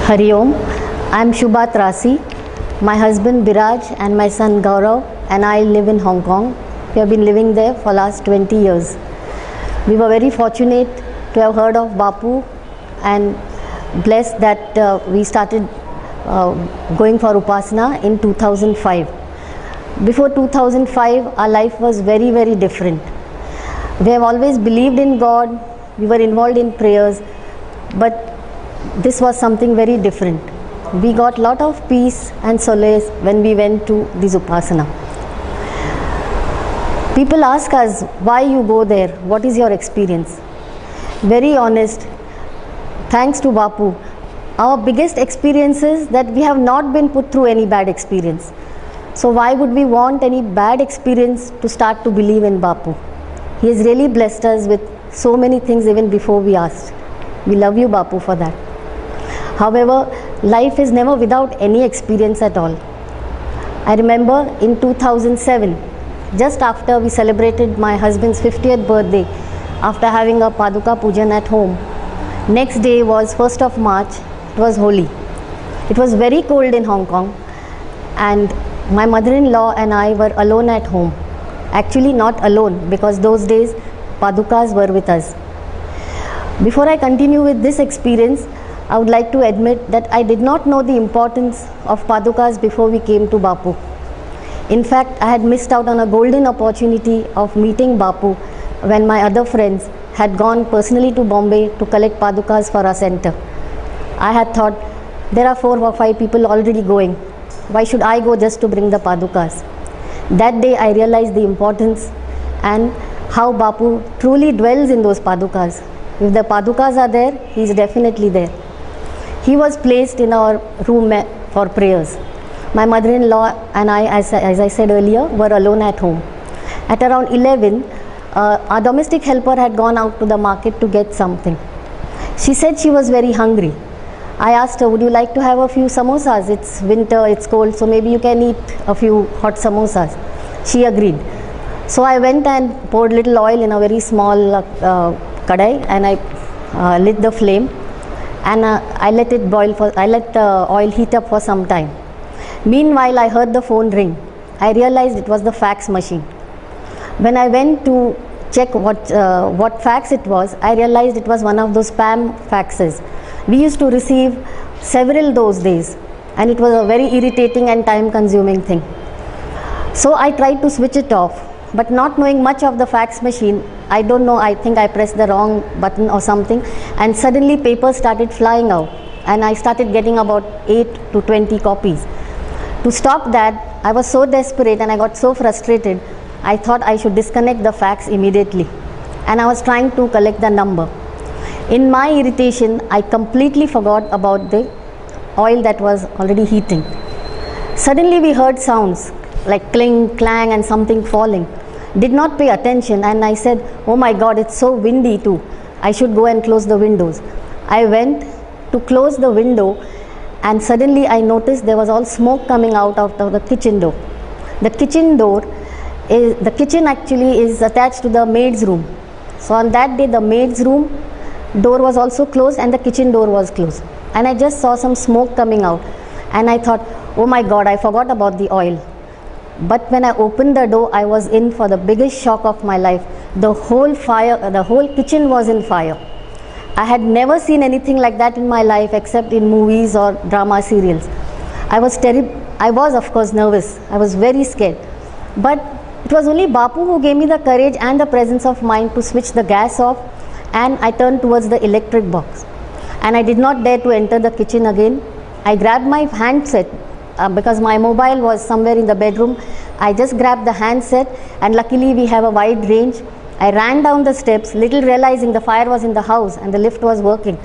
Hari Om. I am Shubha Tracy. My husband Biraj and my son Gaurav and I live in Hong Kong. We have been living there for last 20 years. We were very fortunate to have heard of Bapu and blessed that we started going for Upasana in 2005. Before 2005, our life was very, very different. We have always believed in God. We were involved in prayers, but this was something very different. We got lot of peace and solace when we went to this Upasana. People ask us, why you go there? What is your experience? Very honest, thanks to Bapu, our biggest experience is that we have not been put through any bad experience. So why would we want any bad experience to start to believe in Bapu? He has really blessed us with so many things even before we asked. We love you, Bapu, for that. However, life is never without any experience at all. I remember in 2007, just after we celebrated my husband's 50th birthday, after having a Paduka Pujan at home, next day was 1st of March, it was Holi. It was very cold in Hong Kong and my mother-in-law and I were alone at home. Actually not alone, because those days Padukas were with us. Before I continue with this experience, I would like to admit that I did not know the importance of Padukas before we came to Bapu. In fact, I had missed out on a golden opportunity of meeting Bapu when my other friends had gone personally to Bombay to collect Padukas for our center. I had thought, there are 4 or 5 people already going. Why should I go just to bring the Padukas? That day I realized the importance and how Bapu truly dwells in those Padukas. If the Padukas are there, he is definitely there. He was placed in our room for prayers. My mother-in-law and I, as I said earlier, were alone at home. At around 11, our domestic helper had gone out to the market to get something. She said she was very hungry. I asked her, would you like to have a few samosas? It's winter, it's cold, so maybe you can eat a few hot samosas. She agreed. So I went and poured little oil in a very small kadai and I lit the flame. And I let it boil I let the oil heat up for some time. Meanwhile, I heard the phone ring. I realized it was the fax machine. When I went to check what fax it was, I realized it was one of those spam faxes. We used to receive several those days, and it was a very irritating and time-consuming thing. So I tried to switch it off, but not knowing much of the fax machine, I don't know, I think I pressed the wrong button or something, and suddenly papers started flying out and I started getting about 8 to 20 copies. To stop that, I was so desperate and I got so frustrated, I thought I should disconnect the fax immediately, and I was trying to collect the number. In my irritation, I completely forgot about the oil that was already heating. Suddenly we heard sounds like cling, clang and something falling. Did not pay attention and I said, oh my God, it's so windy too. I should go and close the windows. I went to close the window and suddenly I noticed there was all smoke coming out of the kitchen door. The kitchen actually is attached to the maid's room. So on that day the maid's room door was also closed and the kitchen door was closed. And I just saw some smoke coming out and I thought, oh my God, I forgot about the oil. But when I opened the door, I was in for the biggest shock of my life. The whole kitchen was in fire. I had never seen anything like that in my life except in movies or drama serials. I was of course nervous. I was very scared. But it was only Bapu who gave me the courage and the presence of mind to switch the gas off, and I turned towards the electric box. And I did not dare to enter the kitchen again. I grabbed my handset. Because my mobile was somewhere in the bedroom, I just grabbed the handset, and luckily we have a wide range. I ran down the steps, little realizing the fire was in the house and the lift was working.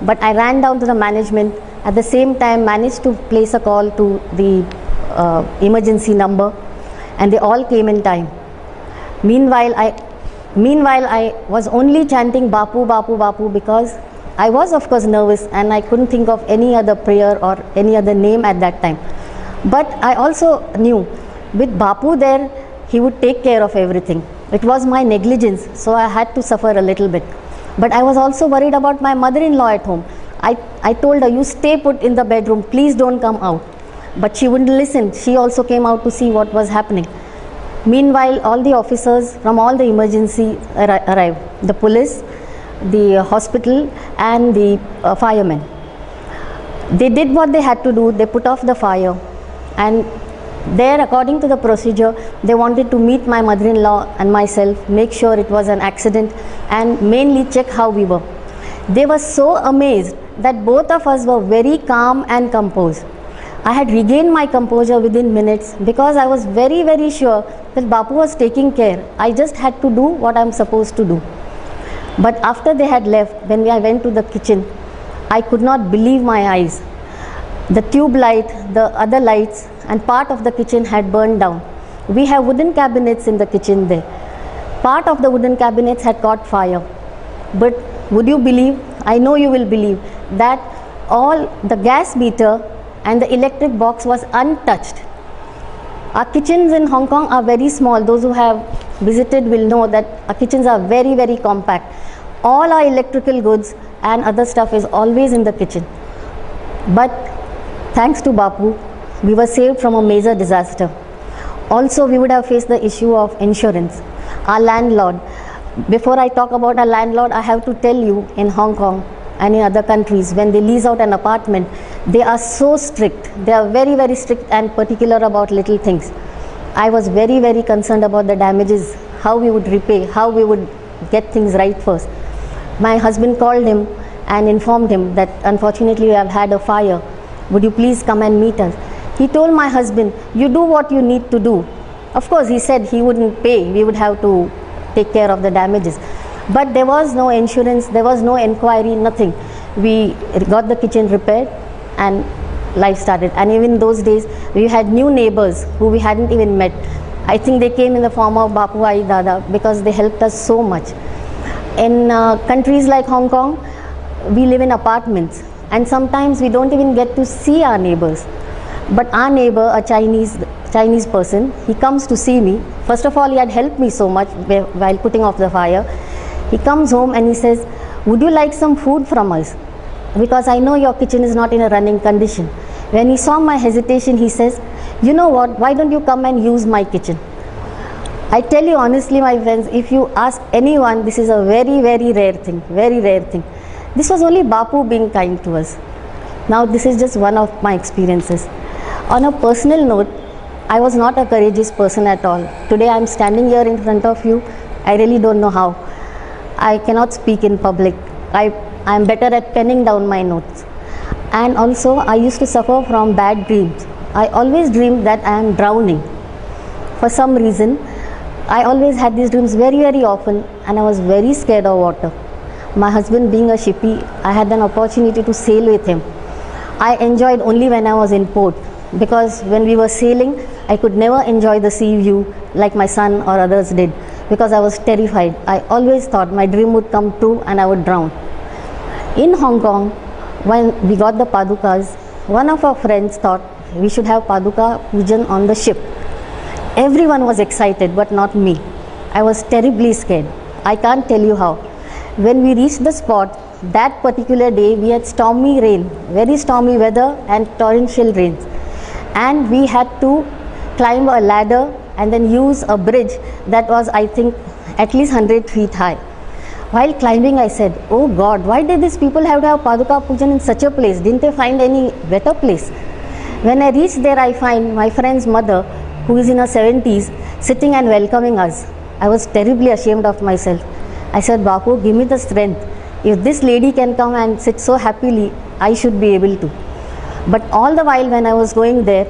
But I ran down to the management, at the same time managed to place a call to the emergency number, and they all came in time. Meanwhile, I was only chanting Bapu, Bapu, Bapu, because I was of course nervous and I couldn't think of any other prayer or any other name at that time. But I also knew with Bapu there, he would take care of everything. It was my negligence, so I had to suffer a little bit. But I was also worried about my mother-in-law at home. I told her, you stay put in the bedroom, please don't come out. But she wouldn't listen. She also came out to see what was happening. Meanwhile, all the officers from all the emergency arrived. The police, the hospital and the firemen. They did what they had to do. They put off the fire, and there, according to the procedure, they wanted to meet my mother-in-law and myself, make sure it was an accident, and mainly check how we were. They were so amazed that both of us were very calm and composed. I had regained my composure within minutes because I was very, very sure that Bapu was taking care. I just had to do what I'm supposed to do. But after they had left, when I went to the kitchen, I could not believe my eyes. The tube light, the other lights and part of the kitchen had burned down. We have wooden cabinets in the kitchen there. Part of the wooden cabinets had caught fire. But would you believe, I know you will believe, that all the gas meter and the electric box was untouched. Our kitchens in Hong Kong are very small. Those who have visited will know that our kitchens are very, very compact. All our electrical goods and other stuff is always in the kitchen. But thanks to Bapu, we were saved from a major disaster. Also, we would have faced the issue of insurance. Our landlord, before I talk about our landlord, I have to tell you, in Hong Kong and in other countries, when they lease out an apartment, they are so strict. They are very, very strict and particular about little things. I was very, very concerned about the damages, how we would repay, how we would get things right first. My husband called him and informed him that unfortunately we have had a fire. Would you please come and meet us? He told my husband, you do what you need to do. Of course, he said he wouldn't pay. We would have to take care of the damages. But there was no insurance, there was no inquiry, nothing. We got the kitchen repaired and life started. And even those days, we had new neighbors who we hadn't even met. I think they came in the form of Bapu Ai Dada because they helped us so much. In countries like Hong Kong, we live in apartments and sometimes we don't even get to see our neighbors. But our neighbor, a Chinese person, he comes to see me. First of all, he had helped me so much while putting off the fire. He comes home and he says, would you like some food from us? Because I know your kitchen is not in a running condition. When he saw my hesitation, he says, you know what, why don't you come and use my kitchen? I tell you honestly, my friends, if you ask anyone, this is a very, very rare thing, very rare thing. This was only Bapu being kind to us. Now, this is just one of my experiences. On a personal note, I was not a courageous person at all. Today I am standing here in front of you. I really don't know how. I cannot speak in public. I am better at penning down my notes. And also, I used to suffer from bad dreams. I always dreamed that I am drowning. For some reason, I always had these dreams very, very often, and I was very scared of water. My husband being a shippy, I had an opportunity to sail with him. I enjoyed only when I was in port, because when we were sailing, I could never enjoy the sea view like my son or others did, because I was terrified. I always thought my dream would come true and I would drown. In Hong Kong, when we got the Padukas, one of our friends thought we should have Paduka pujan on the ship. Everyone was excited, but not me. I was terribly scared. I can't tell you how. When we reached the spot, that particular day we had stormy rain, very stormy weather and torrential rains. And we had to climb a ladder and then use a bridge that was, I think, at least 100 feet high. While climbing, I said, oh God, why did these people have to have Paduka Pujan in such a place? Didn't they find any better place? When I reached there, I find my friend's mother, who is in her 70s, sitting and welcoming us. I was terribly ashamed of myself. I said, Bapu, give me the strength. If this lady can come and sit so happily, I should be able to. But all the while when I was going there,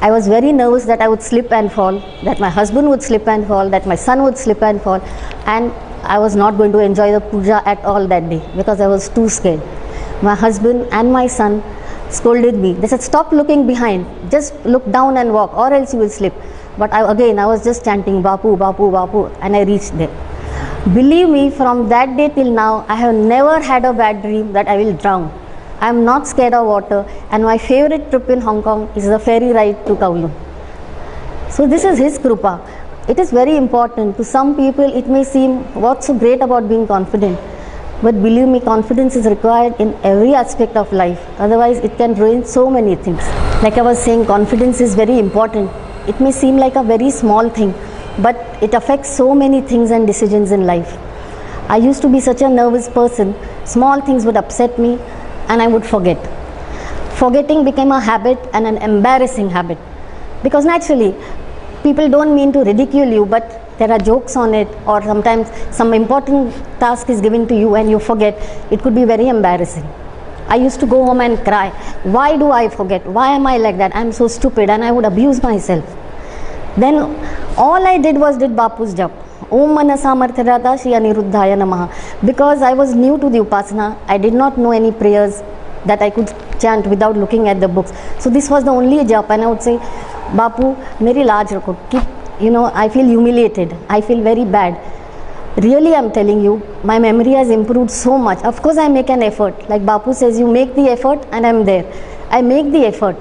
I was very nervous that I would slip and fall, that my husband would slip and fall, that my son would slip and fall, and I was not going to enjoy the puja at all that day because I was too scared. My husband and my son scolded me. They said, stop looking behind, just look down and walk or else you will slip. But I was just chanting Bapu, Bapu, Bapu, and I reached there. Believe me, from that day till now, I have never had a bad dream that I will drown. I am not scared of water, and my favorite trip in Hong Kong is the ferry ride to Kowloon. So this is his krupa. It is very important. To some people, it may seem, what's so great about being confident? But believe me, confidence is required in every aspect of life. Otherwise, it can ruin so many things. Like I was saying, confidence is very important. It may seem like a very small thing, but it affects so many things and decisions in life. I used to be such a nervous person. Small things would upset me and I would forget. Forgetting became a habit and an embarrassing habit. Because naturally, people don't mean to ridicule you, but there are jokes on it, or sometimes some important task is given to you and you forget. It could be very embarrassing. I used to go home and cry. Why do I forget? Why am I like that? I'm so stupid, and I would abuse myself. Then all I did was did Bapu's job. Om Manasamarthyarata Shri Aniruddhaya Namaha. Because I was new to the Upasana, I did not know any prayers that I could chant without looking at the books. So this was the only jap, and I would say, Bapu, meri laaj rakho. Keep, I feel humiliated. I feel very bad. Really, I'm telling you, my memory has improved so much. Of course, I make an effort. Like Bapu says, you make the effort and I'm there. I make the effort.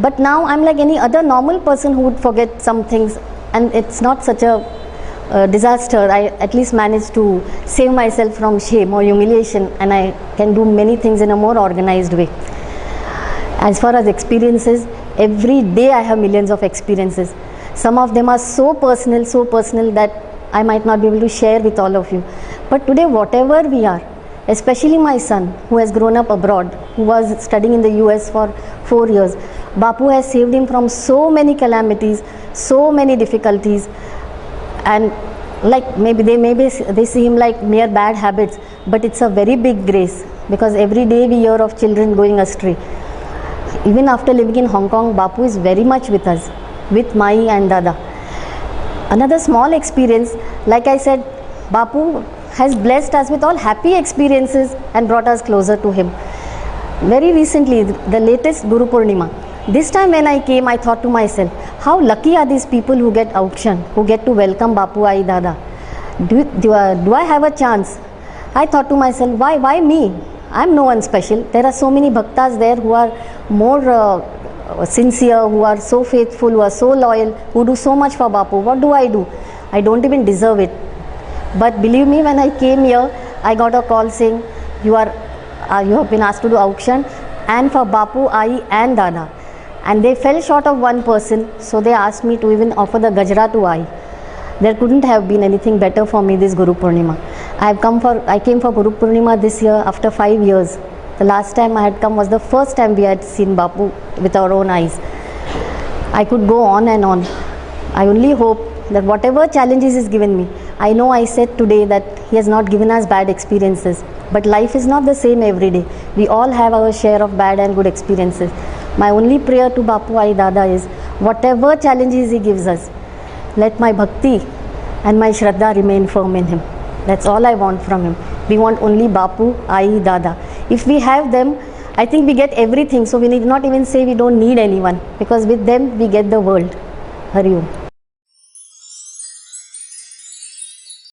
But now I'm like any other normal person who would forget some things, and it's not such a disaster. I at least managed to save myself from shame or humiliation, and I can do many things in a more organized way. As far as experiences, every day I have millions of experiences. Some of them are so personal that I might not be able to share with all of you. But today, whatever we are, especially my son who has grown up abroad, who was studying in the US for 4 years, Bapu has saved him from so many calamities, so many difficulties, and like maybe they see him like mere bad habits, but it's a very big grace, because every day we hear of children going astray. Even after living in Hong Kong, Bapu is very much with us, with Mai and Dada. Another small experience, like I said, Bapu has blessed us with all happy experiences and brought us closer to him. Very recently, the latest Guru Purnima, this time when I came, I thought to myself, how lucky are these people who get auction, who get to welcome Bapu Ai Dada. Do I have a chance? I thought to myself, why me? I'm no one special. There are so many bhaktas there who are more sincere, who are so faithful, who are so loyal, who do so much for Bapu. What do? I don't even deserve it. But believe me, when I came here, I got a call saying, you have been asked to do auction, and for Bapu, Ai and Dada. And they fell short of one person, so they asked me to even offer the Gajra to Ai. There couldn't have been anything better for me this Guru Purnima. I came for Guru Purnima this year after 5 years. The last time I had come was the first time we had seen Bapu with our own eyes. I could go on and on. I only hope that whatever challenges is given me, I know I said today that he has not given us bad experiences, but life is not the same every day. We all have our share of bad and good experiences. My only prayer to Bapu Ai Dada is, whatever challenges he gives us, let my bhakti and my shraddha remain firm in him. That's all I want from him. We want only Bapu Ai Dada. If we have them, I think we get everything. So we need not even say we don't need anyone, because with them we get the world. Hari Om.